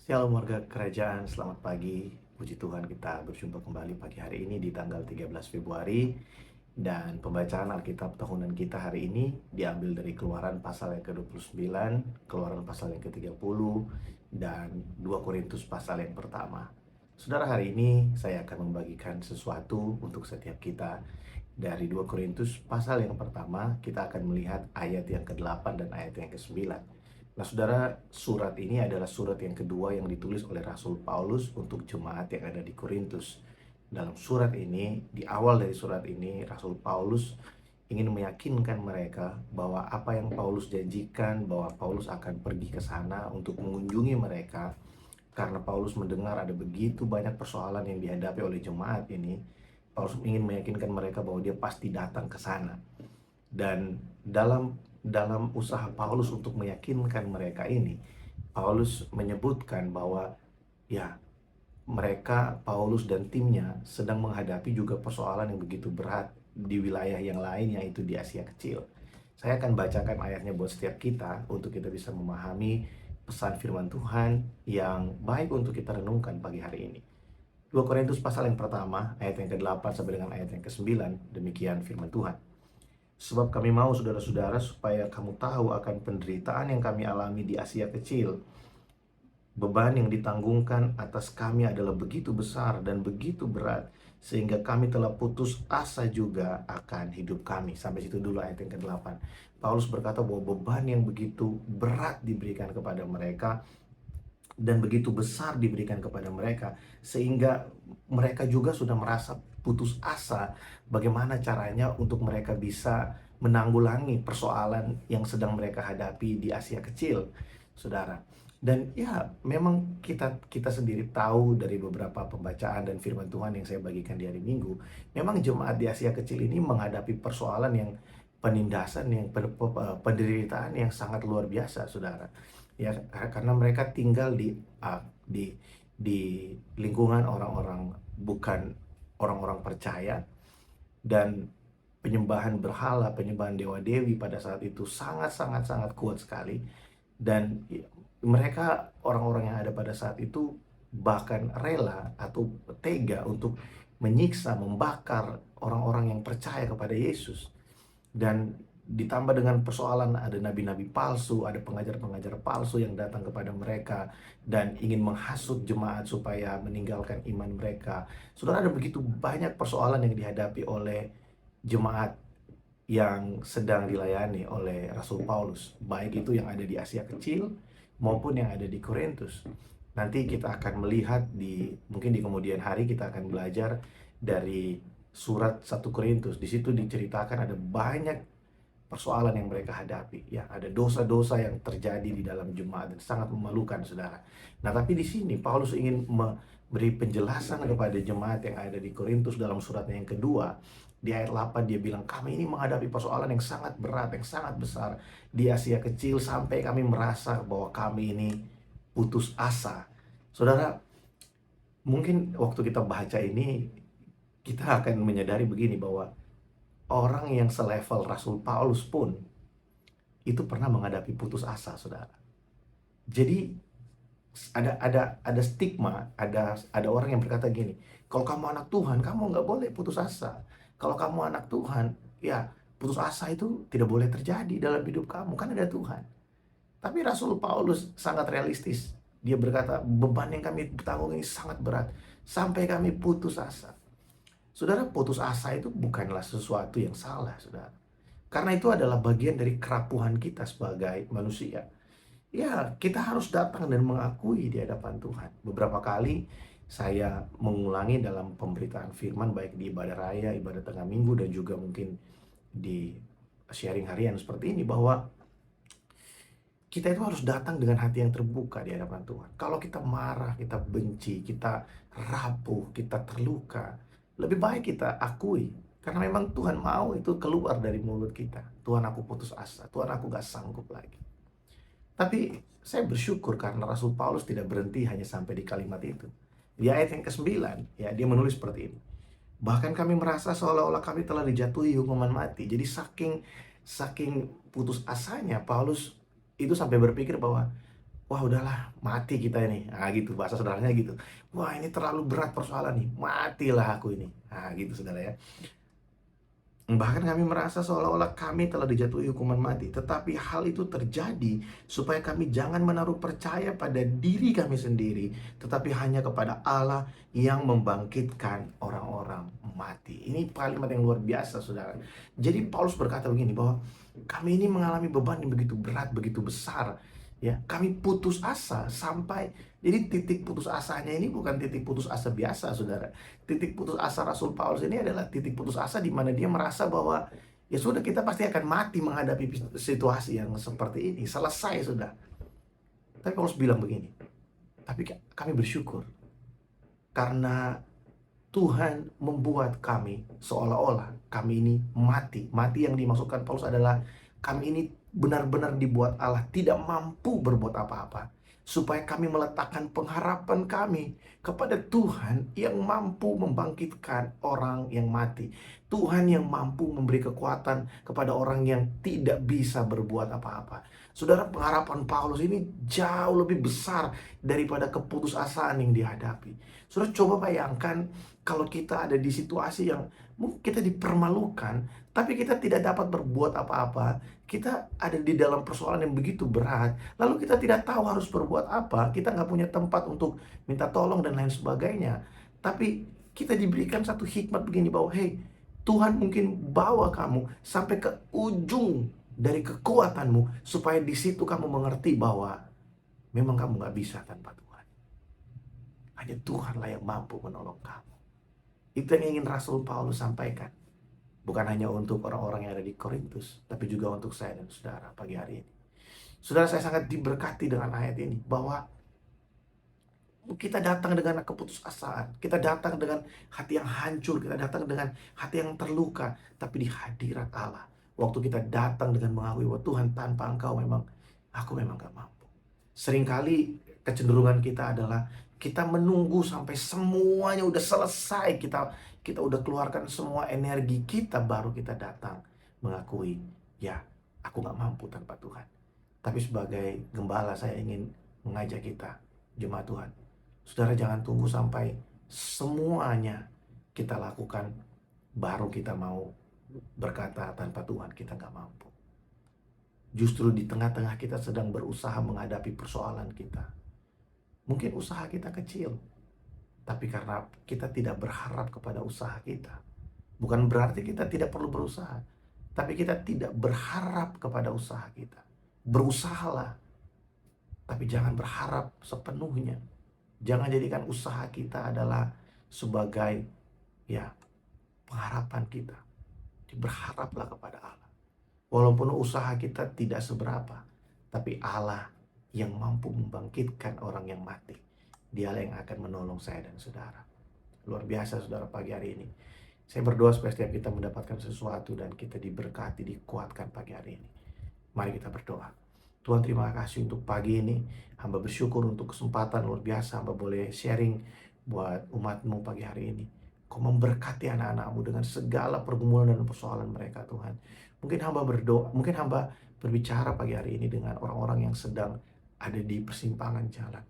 Shalom warga kerajaan, selamat pagi. Puji Tuhan kita berjumpa kembali pagi hari ini di tanggal 13 Februari. Dan pembacaan Alkitab tahunan kita hari ini diambil dari Keluaran pasal yang ke-29, Keluaran pasal yang ke-30, dan 2 Korintus pasal yang pertama. Saudara, hari ini saya akan membagikan sesuatu untuk setiap kita. Dari 2 Korintus pasal yang pertama, kita akan melihat ayat yang ke-8 dan ayat yang ke-9. Nah, saudara, surat ini adalah surat yang kedua yang ditulis oleh Rasul Paulus untuk jemaat yang ada di Korintus. Dalam surat ini, di awal dari surat ini, Rasul Paulus ingin meyakinkan mereka bahwa apa yang Paulus janjikan, bahwa Paulus akan pergi ke sana untuk mengunjungi mereka, karena Paulus mendengar ada begitu banyak persoalan yang dihadapi oleh jemaat ini. Paulus ingin meyakinkan mereka bahwa dia pasti datang ke sana. Dan dalam dalam usaha Paulus untuk meyakinkan mereka ini, Paulus menyebutkan bahwa ya, mereka, Paulus dan timnya sedang menghadapi juga persoalan yang begitu berat di wilayah yang lain, yaitu di Asia Kecil. Saya akan bacakan ayatnya buat setiap kita untuk kita bisa memahami pesan firman Tuhan yang baik untuk kita renungkan pagi hari ini. 2 Korintus pasal yang pertama, ayat yang ke-8 sampai dengan ayat yang ke-9, demikian firman Tuhan. Sebab kami mau saudara-saudara supaya kamu tahu akan penderitaan yang kami alami di Asia Kecil. Beban yang ditanggungkan atas kami adalah begitu besar dan begitu berat, sehingga kami telah putus asa juga akan hidup kami. Sampai situ dulu ayat yang ke-8. Paulus berkata bahwa beban yang begitu berat diberikan kepada mereka dan begitu besar diberikan kepada mereka, sehingga mereka juga sudah merasa putus asa bagaimana caranya untuk mereka bisa menanggulangi persoalan yang sedang mereka hadapi di Asia Kecil, saudara. Dan ya, memang kita sendiri tahu dari beberapa pembacaan dan firman Tuhan yang saya bagikan di hari Minggu, memang jemaat di Asia Kecil ini menghadapi persoalan yang penindasan, yang penderitaan yang sangat luar biasa, saudara. Ya, karena mereka tinggal di lingkungan orang-orang bukan orang-orang percaya, dan penyembahan berhala, penyembahan dewa-dewi pada saat itu sangat kuat sekali. Dan mereka, orang-orang yang ada pada saat itu, bahkan rela atau tega untuk menyiksa, membakar orang-orang yang percaya kepada Yesus. Dan ditambah dengan persoalan ada nabi-nabi palsu, ada pengajar-pengajar palsu yang datang kepada mereka dan ingin menghasut jemaat supaya meninggalkan iman mereka. Saudara, ada begitu banyak persoalan yang dihadapi oleh jemaat yang sedang dilayani oleh Rasul Paulus, baik itu yang ada di Asia Kecil maupun yang ada di Korintus. Nanti kita akan melihat mungkin di kemudian hari kita akan belajar dari surat 1 Korintus. Di situ diceritakan ada banyak persoalan yang mereka hadapi. Ya, ada dosa-dosa yang terjadi di dalam jemaat dan sangat memalukan, saudara. Nah, tapi di sini Paulus ingin memberi penjelasan kepada jemaat yang ada di Korintus dalam suratnya yang kedua. Di ayat 8 dia bilang, kami ini menghadapi persoalan yang sangat berat, yang sangat besar di Asia Kecil, sampai kami merasa bahwa kami ini putus asa. Saudara, mungkin waktu kita baca ini, kita akan menyadari begini, bahwa orang yang selevel Rasul Paulus pun itu pernah menghadapi putus asa, saudara. Jadi ada stigma, ada orang yang berkata gini, kalau kamu anak Tuhan, kamu nggak boleh putus asa. Kalau kamu anak Tuhan, ya putus asa itu tidak boleh terjadi dalam hidup kamu, kan ada Tuhan. Tapi Rasul Paulus sangat realistis. Dia berkata, beban yang kami tanggung ini sangat berat, sampai kami putus asa. Saudara, putus asa itu bukanlah sesuatu yang salah, saudara. Karena itu adalah bagian dari kerapuhan kita sebagai manusia. Ya, kita harus datang dan mengakui di hadapan Tuhan. Beberapa kali saya mengulangi dalam pemberitaan firman, baik di ibadah raya, ibadah tengah minggu, dan juga mungkin di sharing harian seperti ini, bahwa kita itu harus datang dengan hati yang terbuka di hadapan Tuhan. Kalau kita marah, kita benci, kita rapuh, kita terluka, lebih baik kita akui. Karena memang Tuhan mau itu keluar dari mulut kita. Tuhan, aku putus asa. Tuhan, aku gak sanggup lagi. Tapi saya bersyukur karena Rasul Paulus tidak berhenti hanya sampai di kalimat itu. Di ayat yang ke-9, ya, dia menulis seperti ini. Bahkan kami merasa seolah-olah kami telah dijatuhi hukuman mati. Jadi saking putus asanya Paulus itu sampai berpikir bahwa wah udahlah mati kita ini, nah gitu bahasa saudaranya gitu. Wah ini terlalu berat persoalan nih, matilah aku ini. Nah gitu saudara ya. Bahkan kami merasa seolah-olah kami telah dijatuhi hukuman mati. Tetapi hal itu terjadi supaya kami jangan menaruh percaya pada diri kami sendiri, tetapi hanya kepada Allah yang membangkitkan orang-orang mati. Ini kalimat yang luar biasa, saudara. Jadi Paulus berkata begini, bahwa kami ini mengalami beban yang begitu berat, begitu besar. Ya, kami putus asa sampai, jadi titik putus asanya ini bukan titik putus asa biasa, saudara. Titik putus asa Rasul Paulus ini adalah titik putus asa di mana dia merasa bahwa ya sudah, kita pasti akan mati menghadapi situasi yang seperti ini. Selesai sudah. Tapi Paulus bilang begini, tapi kami bersyukur karena Tuhan membuat kami seolah-olah kami ini mati. Mati yang dimaksudkan Paulus adalah kami ini benar-benar dibuat Allah tidak mampu berbuat apa-apa. Supaya kami meletakkan pengharapan kami kepada Tuhan yang mampu membangkitkan orang yang mati. Tuhan yang mampu memberi kekuatan kepada orang yang tidak bisa berbuat apa-apa. Saudara, pengharapan Paulus ini jauh lebih besar daripada keputusasaan yang dihadapi. Saudara, coba bayangkan kalau kita ada di situasi yang mungkin kita dipermalukan, tapi kita tidak dapat berbuat apa-apa. Kita ada di dalam persoalan yang begitu berat, lalu kita tidak tahu harus berbuat apa. Kita nggak punya tempat untuk minta tolong dan lain sebagainya. Tapi kita diberikan satu hikmat begini, bahwa hey, Tuhan mungkin bawa kamu sampai ke ujung dari kekuatanmu, supaya di situ kamu mengerti bahwa memang kamu nggak bisa tanpa Tuhan. Hanya Tuhanlah yang mampu menolong kamu. Itu yang ingin Rasul Paulus sampaikan. Bukan hanya untuk orang-orang yang ada di Korintus, tapi juga untuk saya dan saudara pagi hari ini. Saudara, saya sangat diberkati dengan ayat ini, bahwa kita datang dengan keputusasaan, kita datang dengan hati yang hancur, kita datang dengan hati yang terluka, tapi di hadirat Allah, waktu kita datang dengan mengakui bahwa Tuhan, tanpa Engkau aku memang gak mampu. Seringkali kecenderungan kita adalah kita menunggu sampai semuanya udah selesai, kita udah keluarkan semua energi kita, baru kita datang mengakui, ya aku gak mampu tanpa Tuhan. Tapi sebagai gembala, saya ingin mengajak kita, jemaat Tuhan, saudara, jangan tunggu sampai semuanya kita lakukan, baru kita mau berkata tanpa Tuhan kita gak mampu. Justru di tengah-tengah kita sedang berusaha menghadapi persoalan kita, mungkin usaha kita kecil, tapi karena kita tidak berharap kepada usaha kita, bukan berarti kita tidak perlu berusaha, tapi kita tidak berharap kepada usaha kita. Berusahalah, tapi jangan berharap sepenuhnya. Jangan jadikan usaha kita adalah sebagai ya pengharapan kita. Berharaplah kepada Allah. Walaupun usaha kita tidak seberapa, tapi Allah yang mampu membangkitkan orang yang mati, Dialah yang akan menolong saya dan saudara. Luar biasa, saudara, pagi hari ini. Saya berdoa supaya setiap kita mendapatkan sesuatu dan kita diberkati, dikuatkan pagi hari ini. Mari kita berdoa. Tuhan, terima kasih untuk pagi ini. Hamba bersyukur untuk kesempatan luar biasa hamba boleh sharing buat umat-Mu pagi hari ini. Kau memberkati anak-anak-Mu dengan segala pergumulan dan persoalan mereka, Tuhan. Mungkin hamba berdoa, mungkin hamba berbicara pagi hari ini dengan orang-orang yang sedang ada di persimpangan jalan,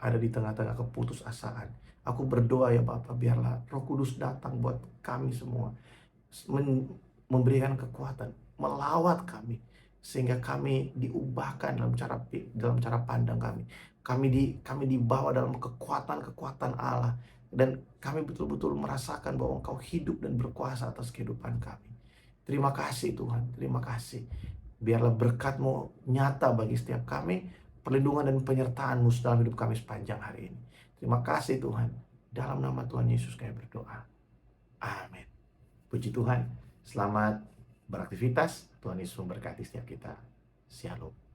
ada di tengah-tengah keputusasaan. Aku berdoa ya Bapa, biarlah Roh Kudus datang buat kami semua, memberikan kekuatan, melawat kami, sehingga kami diubahkan dalam cara pandang kami. Kami dibawa dalam kekuatan Allah, dan kami betul-betul merasakan bahwa Engkau hidup dan berkuasa atas kehidupan kami. Terima kasih Tuhan, terima kasih. Biarlah berkat-Mu nyata bagi setiap kami, perlindungan dan penyertaan-Mu dalam hidup kami sepanjang hari ini. Terima kasih Tuhan. Dalam nama Tuhan Yesus kami berdoa. Amin. Puji Tuhan. Selamat beraktivitas. Tuhan Yesus memberkati setiap kita. Shalom.